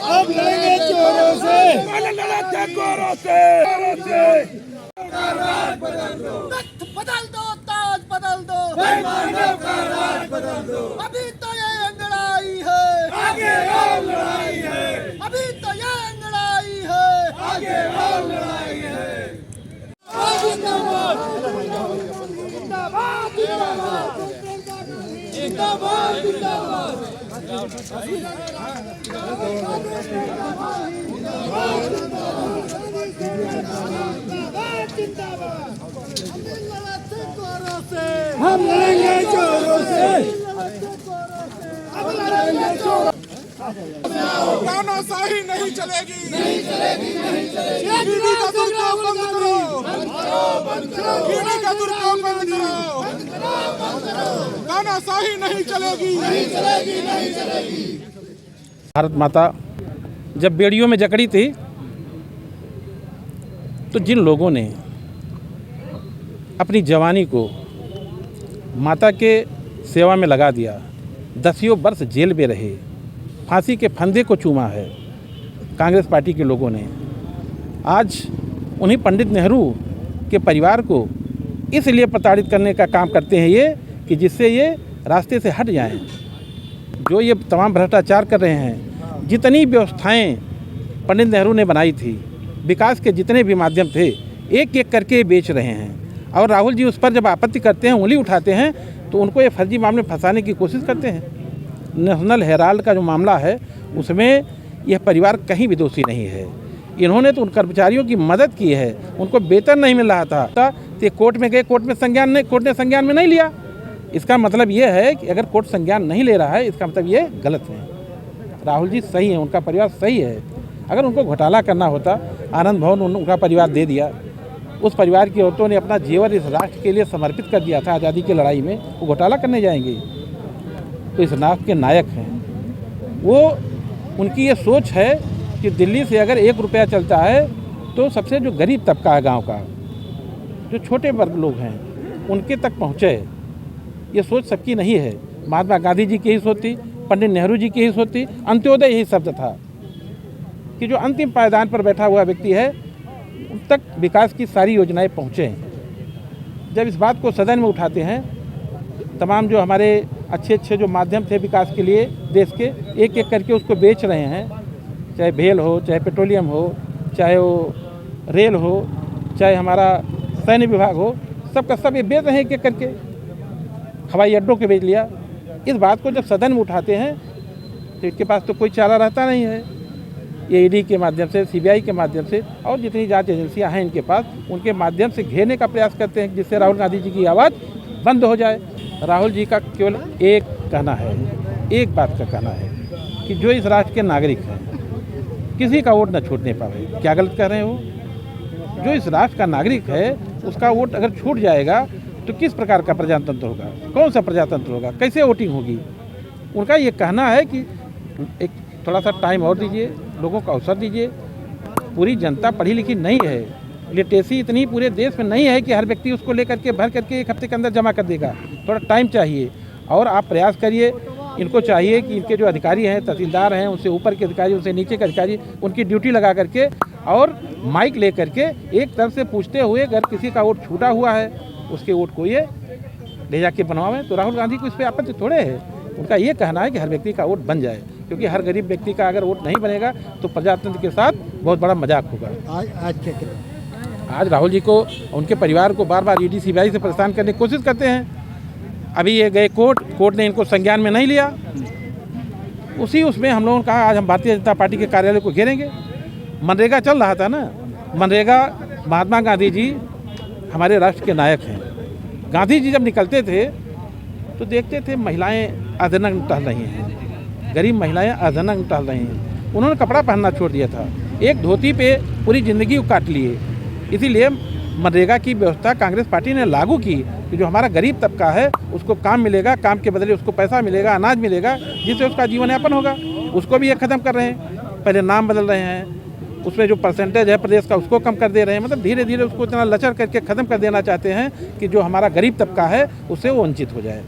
अब लड़ेंगे चोरों से, बदल दो ताज बदल दो, बेईमानों का राज बदल दो। अभी तो ये लड़ाई है, आगे और लड़ाई है, अभी तो ये लड़ाई है, आगे और लड़ाई है। जिंदाबाद जिंदाबाद जिंदाबाद जिंदाबाद हम लड़ेंगे चोरों से, अब लड़ेंगे चोरों। तानाशाही नहीं चलेगी, नहीं चलेगी नहीं चलेगी। ईडी का दुरुपयोग बंद करो, ईडी का दुरुपयोग बंद करो, तानाशाही नहीं चलेगी, नहीं चलेगी नहीं चलेगी। भारत माता जब बेड़ियों में जकड़ी थी तो जिन लोगों ने अपनी जवानी को माता के सेवा में लगा दिया, 10 वर्ष जेल में रहे, फांसी के फंदे को चूमा है कांग्रेस पार्टी के लोगों ने, आज उन्हीं पंडित नेहरू के परिवार को इसलिए प्रताड़ित करने का काम करते हैं ये कि जिससे ये रास्ते से हट जाएं। जो ये तमाम भ्रष्टाचार कर रहे हैं, जितनी व्यवस्थाएं पंडित नेहरू ने बनाई थी, विकास के जितने भी माध्यम थे, एक एक करके बेच रहे हैं। और राहुल जी उस पर जब आपत्ति करते हैं, उंगली उठाते हैं, तो उनको ये फर्जी मामले में फंसाने की कोशिश करते हैं। नेशनल हेराल्ड का जो मामला है उसमें यह परिवार कहीं भी दोषी नहीं है। इन्होंने तो उन कर्मचारियों की मदद की है, उनको वेतन नहीं मिल रहा था तो कोर्ट में गए, कोर्ट ने संज्ञान में नहीं लिया। इसका मतलब ये है कि अगर कोर्ट संज्ञान नहीं ले रहा है, इसका मतलब ये गलत है। राहुल जी सही है, उनका परिवार सही है। अगर उनको घोटाला करना होता, आनंद भवन उनका परिवार दे दिया, उस परिवार की औरतों ने अपना जीवन इस राष्ट्र के लिए समर्पित कर दिया था आज़ादी की लड़ाई में, वो घोटाला करने जाएंगे? तो इस राष्ट्र के नायक हैं वो। उनकी ये सोच है कि दिल्ली से अगर 1 रुपया चलता है तो सबसे जो गरीब तबका है गांव का, जो छोटे वर्ग लोग हैं, उनके तक पहुँचे। ये सोच सबकी नहीं है। महात्मा गांधी जी की ही सोच थी, पंडित नेहरू जी की ही सोच थी, अंत्योदय यही शब्द था कि जो अंतिम पायदान पर बैठा हुआ व्यक्ति है उन तक विकास की सारी योजनाएं पहुँचें। जब इस बात को सदन में उठाते हैं, तमाम जो हमारे अच्छे जो माध्यम थे विकास के लिए देश के, एक एक करके उसको बेच रहे हैं, चाहे भेल हो, चाहे पेट्रोलियम हो, चाहे वो रेल हो, चाहे हमारा सैन्य विभाग हो, सबका सब ये बेच रहे हैं एक एक करके। हवाई अड्डों के बेच लिया। इस बात को जब सदन में उठाते हैं तो इनके पास तो कोई चारा रहता नहीं है। ये ईडी के माध्यम से, सीबीआई के माध्यम से और जितनी जांच एजेंसियां हैं इनके पास, उनके माध्यम से घेरने का प्रयास करते हैं जिससे राहुल गांधी जी की आवाज़ बंद हो जाए। राहुल जी का केवल एक कहना है, एक बात का कहना है कि जो इस राष्ट्र के नागरिक हैं, किसी का वोट न छूटने पावे। क्या गलत कह रहे हैं वो? जो इस राष्ट्र का नागरिक है उसका वोट अगर छूट जाएगा तो किस प्रकार का प्रजातंत्र होगा, कौन सा प्रजातंत्र होगा, कैसे वोटिंग होगी? उनका ये कहना है कि एक थोड़ा सा टाइम और दीजिए, लोगों को अवसर दीजिए। पूरी जनता पढ़ी लिखी नहीं है, लिटरेसी इतनी पूरे देश में नहीं है कि हर व्यक्ति उसको लेकर के भर करके 1 हफ्ते के अंदर जमा कर देगा। थोड़ा टाइम चाहिए और आप प्रयास करिए। इनको चाहिए कि इनके जो अधिकारी हैं, तहसीलदार हैं, उनसे ऊपर के अधिकारी, उनसे नीचे के अधिकारी, उनकी ड्यूटी लगा करके और माइक ले करके एक तरफ से पूछते हुए अगर किसी का वोट छूटा हुआ है उसके वोट को ये ले जाके बनवावें। तो राहुल गांधी को इस पर आपत्ति थोड़े है। उनका ये कहना है कि हर व्यक्ति का वोट बन जाए, क्योंकि हर गरीब व्यक्ति का अगर वोट नहीं बनेगा तो प्रजातंत्र के साथ बहुत बड़ा मजाक होगा। आज राहुल जी को, उनके परिवार को बार बार ईडी सीबीआई से परेशान करने की कोशिश करते हैं। अभी ये गए कोर्ट ने इनको संज्ञान में नहीं लिया। उसमें हम लोगों ने कहा आज हम भारतीय जनता पार्टी के कार्यालय को घेरेंगे। मनरेगा चल रहा था ना, मनरेगा, महात्मा गांधी जी हमारे राष्ट्र के नायक हैं। गांधी जी जब निकलते थे तो देखते थे महिलाएं अधनंग टहल रही हैं, गरीब महिलाएं अधनंग टहल रही हैं। उन्होंने कपड़ा पहनना छोड़ दिया था, एक धोती पे पूरी ज़िंदगी काट लिए। इसीलिए मनरेगा की व्यवस्था कांग्रेस पार्टी ने लागू की कि जो हमारा गरीब तबका है उसको काम मिलेगा, काम के बदले उसको पैसा मिलेगा, अनाज मिलेगा, जिससे उसका जीवन यापन होगा। उसको भी ये ख़त्म कर रहे हैं। पहले नाम बदल रहे हैं, उसमें जो परसेंटेज है प्रदेश का उसको कम कर दे रहे हैं। मतलब धीरे धीरे उसको इतना लचर करके ख़त्म कर देना चाहते हैं कि जो हमारा गरीब तबका है उससे वो वंचित हो जाए।